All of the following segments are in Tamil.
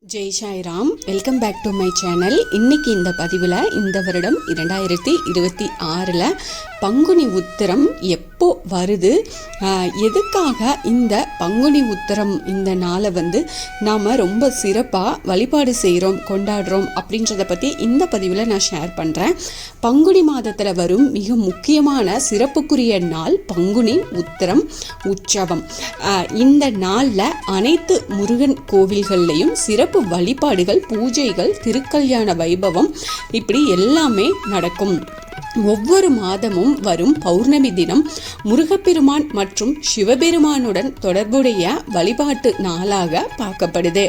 Jai Sairam. Welcome back to my channel. இன்றைக்கி இந்த பதிவில் இந்த வருடம் 2026 பங்குனி உத்திரம் எப்போ வருது, எதுக்காக இந்த பங்குனி உத்திரம் இந்த நாளை நாம் ரொம்ப சிறப்பாக வழிபாடு செய்கிறோம், கொண்டாடுறோம் அப்படின்றத பற்றி இந்த பதிவில் நான் ஷேர் பண்ணுறேன். பங்குனி மாதத்தில் வரும் மிக முக்கியமான சிறப்புக்குரிய நாள் பங்குனி உத்திரம் உற்சவம். இந்த நாளில் அனைத்து முருகன் கோவில்கள்லையும் சிறப்பு வழிபாடுகள், பூஜைகள், திருக்கல்யாண வைபவம் இப்படி எல்லாமே நடக்கும். ஒவ்வொரு மாதமும் வரும் பௌர்ணமி தினம் முருகப்பெருமான் மற்றும் சிவபெருமானுடன் தொடர்புடைய வழிபாட்டு நாளாக பார்க்கப்படுது.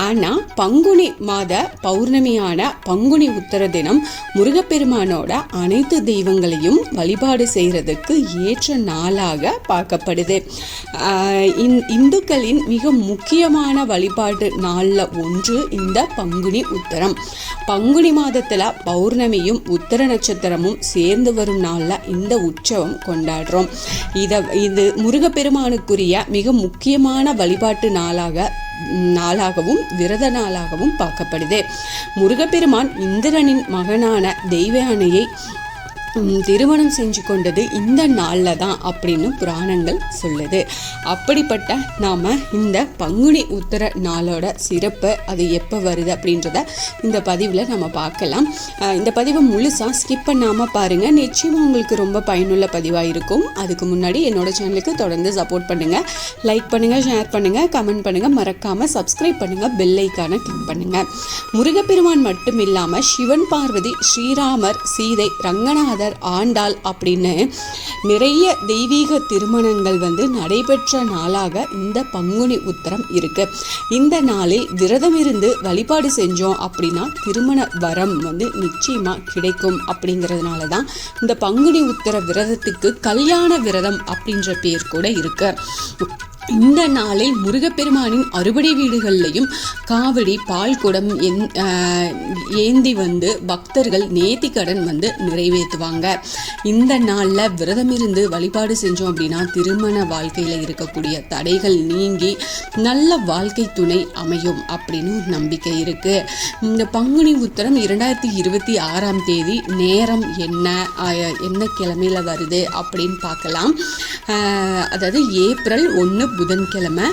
ஆனால் பங்குனி மாத பௌர்ணமியான பங்குனி உத்திர தினம் முருகப்பெருமானோட அனைத்து தெய்வங்களையும் வழிபாடு செய்கிறதுக்கு ஏற்ற நாளாக பார்க்கப்படுது. இந்துக்களின் மிக முக்கியமான வழிபாட்டு நாளில் ஒன்று இந்த பங்குனி உத்திரம். பங்குனி மாதத்தில் பௌர்ணமியும் உத்திர நட்சத்திரமும் சேர்ந்து வரும் நாளில் இந்த உற்சவம் கொண்டாடுறோம். இது முருகப்பெருமானுக்குரிய மிக முக்கியமான வழிபாட்டு நாளாகவும் விரத நாளாகவும் பார்க்கப்படுது. முருகப்பெருமான் இந்திரனின் மகனான தெய்வயானையை திருமணம் செஞ்சு கொண்டது இந்த நாளில் தான் அப்படின்னு புராணங்கள் சொல்லுது. அப்படிப்பட்ட நாம் இந்த பங்குனி உத்திர நாளோட சிறப்பு, அது எப்போ வருது அப்படின்றத இந்த பதிவில் நம்ம பார்க்கலாம். இந்த பதிவை முழுசாக ஸ்கிப் பண்ணாமல் பாருங்கள். நிச்சயமாக உங்களுக்கு ரொம்ப பயனுள்ள பதிவாக இருக்கும். அதுக்கு முன்னாடி என்னோட சேனலுக்கு தொடர்ந்து சப்போர்ட் பண்ணுங்கள். லைக் பண்ணுங்கள், ஷேர் பண்ணுங்கள், கமெண்ட் பண்ணுங்கள், மறக்காமல் சப்ஸ்கிரைப் பண்ணுங்கள், பெல் ஐக்கானை கிளிக் பண்ணுங்கள். முருகப்பெருமான் மட்டும் இல்லாமல் சிவன், பார்வதி, ஸ்ரீராமர், சீதை, ரங்கநாதர், ஆண்டாள் அப்படின்னு நிறைய தெய்வீக திருமணங்கள் நடைபெற்ற நாளாக இந்த பங்குனி உத்திரம் இருக்கு. இந்த நாளில் விரதம் இருந்து வழிபாடு செஞ்சோம் அப்படின்னா திருமண வரம் நிச்சயமா கிடைக்கும். அப்படிங்கிறதுனால தான் இந்த பங்குனி உத்திர விரதத்துக்கு கல்யாண விரதம் அப்படின்ற பேர் கூட இருக்கு. இந்த நாளில் முருகப்பெருமானின் அறுபடை வீடுகள்லையும் காவடி, பால் குடம் ஏந்தி பக்தர்கள் நேர்த்திக்கடன் நிறைவேற்றுவாங்க. இந்த நாளில் விரதம் இருந்து வழிபாடு செஞ்சோம் அப்படின்னா திருமண வாழ்க்கையில் இருக்கக்கூடிய தடைகள் நீங்கி நல்ல வாழ்க்கை துணை அமையும் அப்படின்னு ஒரு நம்பிக்கை இருக்கு. இந்த பங்குனி உத்திரம் 2026 தேதி நேரம் என்ன கிழமையில வருது அப்படின்னு பார்க்கலாம். அதாவது ஏப்ரல் 1 புதன்கிழமை.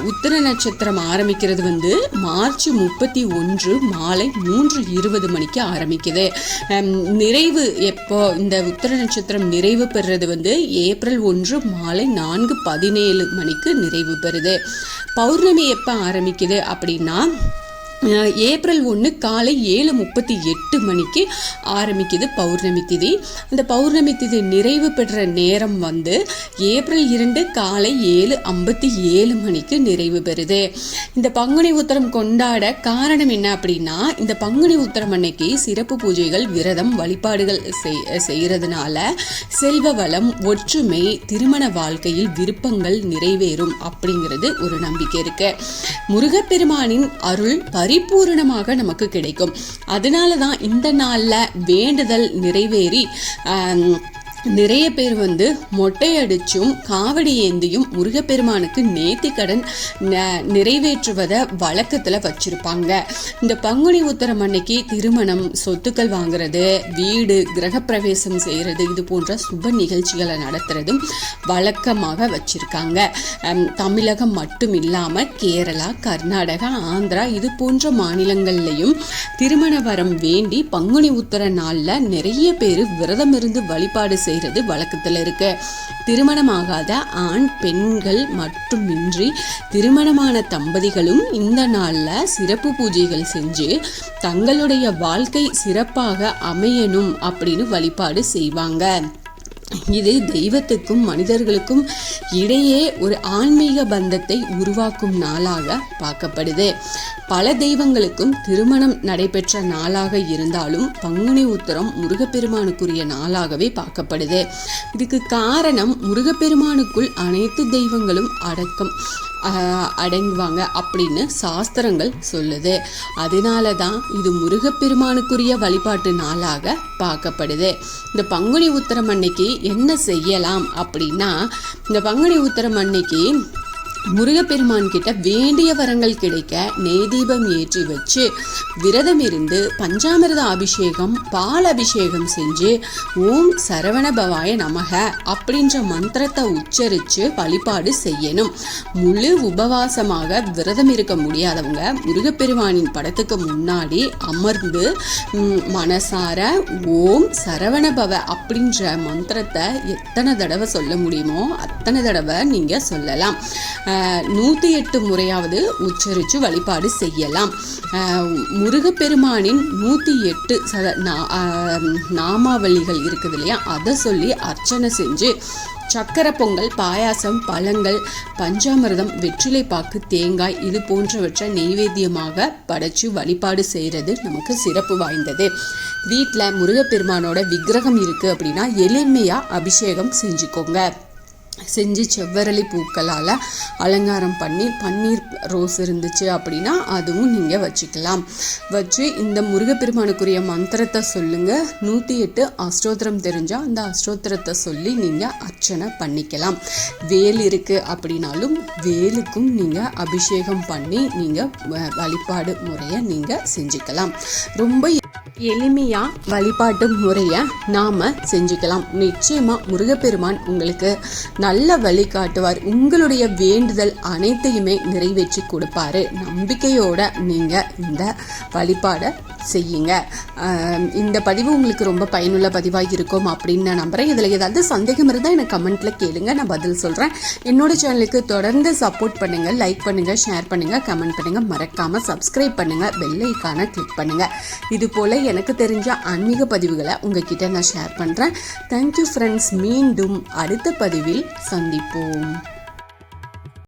உத்திர நட்சத்திரம் ஆரம்பிக்கிறது மார்ச் 31 மாலை 3:20 மணிக்கு ஆரம்பிக்குது. நிறைவு எப்போ இந்த உத்திர நட்சத்திரம் நிறைவு பெறுறது ஏப்ரல் 1 மாலை 4:17 மணிக்கு நிறைவு பெறுது. பௌர்ணமி எப்போ ஆரம்பிக்குது அப்படின்னா ஏப்ரல் 1 காலை 7:38 மணிக்கு ஆரம்பிக்குது பௌர்ணமி திதி. அந்த பௌர்ணமி திதி நிறைவு பெற்ற நேரம் ஏப்ரல் 2 காலை 7:57 மணிக்கு நிறைவு பெறுது. இந்த பங்குனி உத்திரம் கொண்டாட காரணம் என்ன அப்படின்னா, இந்த பங்குனி உத்திரம் அன்னைக்கு சிறப்பு பூஜைகள், விரதம், வழிபாடுகள் செய்யறதுனால செல்வ வளம், ஒற்றுமை, திருமண வாழ்க்கையில் விருப்பங்கள் நிறைவேறும் அப்படிங்கிறது ஒரு நம்பிக்கை இருக்கு. முருகப்பெருமானின் அருள் பரிபூரணமாக நமக்கு கிடைக்கும். அதனால தான் இந்த நாளில் வேண்டுதல் நிறைவேறி நிறைய பேர் மொட்டை அடிச்சும் காவடி ஏந்தியும் முருகப்பெருமானுக்கு நேர்த்திக்கடன் நிறைவேற்றுவதை வழக்கத்தில் வச்சிருப்பாங்க. இந்த பங்குனி உத்திரம் அன்னைக்கு திருமணம், சொத்துக்கள் வாங்குறது, வீடு கிரகப்பிரவேசம் செய்கிறது, இது போன்ற சுப நிகழ்ச்சிகளை நடத்துறதும் வழக்கமாக வச்சிருக்காங்க. தமிழகம் மட்டும் இல்லாமல் கேரளா, கர்நாடகா, ஆந்திரா இது போன்ற மாநிலங்கள்லையும் திருமண வரம் வேண்டி பங்குனி உத்திர நாளில் நிறைய பேர் விரதம் இருந்து வழிபாடு செய்கிறது வழக்கத்தில் இருக்கு. திருமணமாகாத ஆண் பெண்கள் மட்டுமின்றி திருமணமான தம்பதிகளும் இந்த நாளில் சிறப்பு பூஜைகள் செஞ்சு தங்களுடைய வாழ்க்கை சிறப்பாக அமையணும் அப்படின்னு வழிபாடு செய்வாங்க. இது தெய்வத்துக்கும் மனிதர்களுக்கும் இடையே ஒரு ஆன்மீக பந்தத்தை உருவாக்கும் நாளாக பார்க்கப்படுது. பல தெய்வங்களுக்கும் திருமணம் நடைபெற்ற நாளாக இருந்தாலும் பங்குனி உத்திரம் முருகப்பெருமானுக்குரிய நாளாகவே பார்க்கப்படுது. இதுக்கு காரணம் முருகப்பெருமானுக்குள் அனைத்து தெய்வங்களும் அடங்குவாங்க அப்படின்னு சாஸ்திரங்கள் சொல்லுது. அதனால தான் இது முருகப்பெருமானுக்குரிய வழிபாட்டு நாளாக பார்க்கப்படுது. இந்த பங்குனி உத்திரம் அன்னைக்கு என்ன செய்யலாம் அப்படின்னா, இந்த பங்குனி உத்திரம் அன்னைக்கு முருகப்பெருமான் கிட்ட வேண்டிய வரங்கள் கிடைக்க நெய் தீபம் ஏற்றி வச்சு விரதம் இருந்து பஞ்சாமிர்த அபிஷேகம் பால் அபிஷேகம் செஞ்சு ஓம் சரவண பவாய நமக அப்படின்ற மந்திரத்தை உச்சரித்து வழிபாடு செய்யணும். முழு உபவாசமாக விரதம் இருக்க முடியாதவங்க முருகப்பெருமானின் படத்துக்கு முன்னாடி அமர்ந்து மனசார ஓம் சரவண பவ அப்படின்ற மந்திரத்தை எத்தனை தடவை சொல்ல முடியுமோ அத்தனை தடவை நீங்கள் சொல்லலாம். 108 முறையாவது உச்சரித்து வழிபாடு செய்யலாம். முருகப்பெருமானின் 108 நாமாவளிகள் இருக்குது இல்லையா, அதை சொல்லி அர்ச்சனை செஞ்சு சக்கரை பொங்கல், பாயாசம், பழங்கள், பஞ்சாமிர்தம், வெற்றிலை பாக்கு, தேங்காய் இது போன்றவற்றை நெய்வேத்தியமாக படைச்சு வழிபாடு செய்கிறது நமக்கு சிறப்பு வாய்ந்தது. வீட்டில் முருகப்பெருமானோட விக்கிரகம் இருக்குது அப்படின்னா எளிமையாக அபிஷேகம் செஞ்சுக்கோங்க. செஞ்சு செவ்வரளி பூக்களால் அலங்காரம் பண்ணி பன்னீர் ரோஸ் இருந்துச்சு அப்படின்னா அதுவும் நீங்கள் வச்சுக்கலாம். வச்சு இந்த முருகப்பெருமானுக்குரிய மந்திரத்தை சொல்லுங்கள். 108 அஷ்டோத்திரம் தெரிஞ்சால் அந்த அஷ்டோத்திரத்தை சொல்லி நீங்கள் அர்ச்சனை பண்ணிக்கலாம். வேல் இருக்குது அப்படின்னாலும் வேலுக்கும் நீங்கள் அபிஷேகம் பண்ணி நீங்கள் வழிபாடு முறையை நீங்கள் செஞ்சுக்கலாம். ரொம்ப எளிமையாக வழிபாட்டு முறையை நாம் செஞ்சுக்கலாம். நிச்சயமாக முருகப்பெருமான் உங்களுக்கு நல்ல வழிகாட்டுவார். உங்களுடைய வேண்டுதல் அனைத்தையுமே நிறைவேற்றி கொடுப்பாரு. நம்பிக்கையோட நீங்கள் இந்த வழிபாடை செய்யுங்க. இந்த பதிவு உங்களுக்கு ரொம்ப பயனுள்ள பதிவாக இருக்கும் அப்படின்னு நான் நம்புகிறேன். இதில் ஏதாவது சந்தேகம் இருந்தால் எனக்கு கமெண்ட்டில் கேளுங்க, நான் பதில் சொல்கிறேன். என்னோடய சேனலுக்கு தொடர்ந்து சப்போர்ட் பண்ணுங்கள், லைக் பண்ணுங்கள், ஷேர் பண்ணுங்கள், கமெண்ட் பண்ணுங்கள், மறக்காமல் சப்ஸ்கிரைப் பண்ணுங்கள், பெல் ஐக்கானை கிளிக் பண்ணுங்கள். இது போல் எனக்கு தெரிஞ்ச ஆன்மீக பதிவுகளை உங்ககிட்ட நான் ஷேர் பண்ணுறேன். Thank you friends. மீண்டும் அடுத்த பதிவில் சந்திப்போம்.